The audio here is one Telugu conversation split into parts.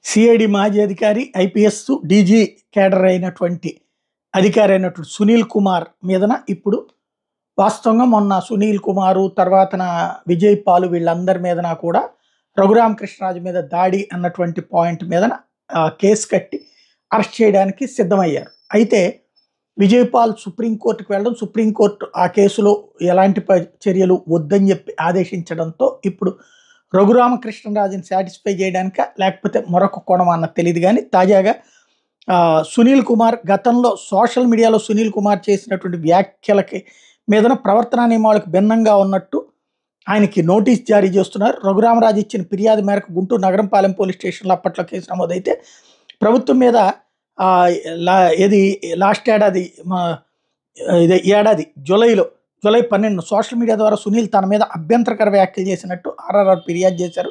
సిఐడి మాజీ అధికారి, ఐపీఎస్, డీజీ కేడర్ అయినటువంటి అధికారి అయినటువంటి సునీల్ కుమార్ మీదన ఇప్పుడు వాస్తవంగా మొన్న సునీల్ కుమారు తర్వాతన విజయ్ పాలు వీళ్ళందరి మీదన కూడా రఘురామకృష్ణరాజు మీద దాడి అన్నటువంటి పాయింట్ మీదన కేసు కట్టి అరెస్ట్ చేయడానికి సిద్ధమయ్యారు. అయితే విజయ్ పాల్ సుప్రీంకోర్టుకు వెళ్ళడం, సుప్రీంకోర్టు ఆ కేసులో ఎలాంటి చర్యలు వద్దని చెప్పి ఆదేశించడంతో ఇప్పుడు రఘురామకృష్ణరాజుని సాటిస్ఫై చేయడానిక లేకపోతే మరొక కోణం అన్నది తెలియదు. కానీ తాజాగా సునీల్ కుమార్ గతంలో సోషల్ మీడియాలో సునీల్ కుమార్ చేసినటువంటి వ్యాఖ్యలకి మీదన ప్రవర్తనా నియమాలకు భిన్నంగా ఉన్నట్టు ఆయనకి నోటీస్ జారీ చేస్తున్నారు. రఘురామరాజు ఇచ్చిన ఫిర్యాదు మేరకు గుంటూరు నగరంపాలెం పోలీస్ స్టేషన్లో అప్పట్లో కేసు నమోదైతే ప్రభుత్వం మీద లాస్ట్ ఏడాది జూలై 12 సోషల్ మీడియా ద్వారా సునీల్ తన మీద అభ్యంతరకర వ్యాఖ్యలు చేసినట్టు ఆర్ఆర్ఆర్ ఫిర్యాదు చేశారు.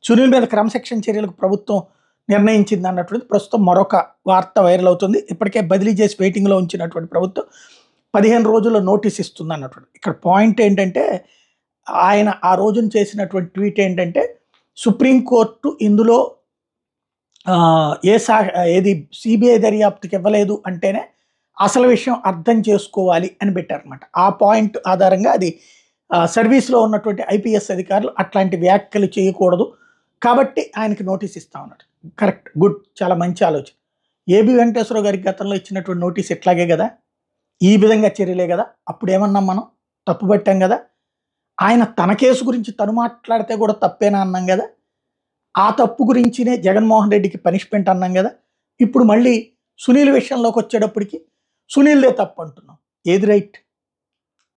సునీల్ మీద క్రమశిక్షణ చర్యలకు ప్రభుత్వం నిర్ణయించింది అన్నటువంటిది ప్రస్తుతం మరొక వార్త వైరల్ అవుతుంది. ఇప్పటికే బదిలీ చేసి వెయిటింగ్లో ఉంచినటువంటి ప్రభుత్వం 15 రోజుల్లో నోటీస్ ఇస్తుంది అన్నటువంటి. ఇక్కడ పాయింట్ ఏంటంటే ఆయన ఆ రోజున చేసినటువంటి ట్వీట్ ఏంటంటే సుప్రీంకోర్టు ఇందులో ఏది సిబిఐ దర్యాప్తుకి ఇవ్వలేదు అంటేనే అసలు విషయం అర్థం చేసుకోవాలి అని పెట్టారనమాట. ఆ పాయింట్ ఆధారంగా అది సర్వీస్లో ఉన్నటువంటి ఐపీఎస్ అధికారులు అట్లాంటి వ్యాఖ్యలు చేయకూడదు కాబట్టి ఆయనకి నోటీస్ ఇస్తా ఉన్నారు. కరెక్ట్, గుడ్, చాలా మంచి ఆలోచన. ఏబి వెంకటేశ్వరరావు గారికి గతంలో ఇచ్చినటువంటి నోటీస్ ఇట్లాగే కదా, ఈ విధంగా చర్యలే కదా. అప్పుడు ఏమన్నాం మనం, తప్పుపట్టాం కదా. ఆయన తన కేసు గురించి తను మాట్లాడితే కూడా తప్పేనా అన్నాం కదా. ఆ తప్పు గురించినే జగన్మోహన్ రెడ్డికి పనిష్మెంట్ అన్నాం కదా. ఇప్పుడు మళ్ళీ సునీల్ విషయంలోకి వచ్చేటప్పటికి సునీల్దే తప్పు అంటున్నాం. ఏది రైట్?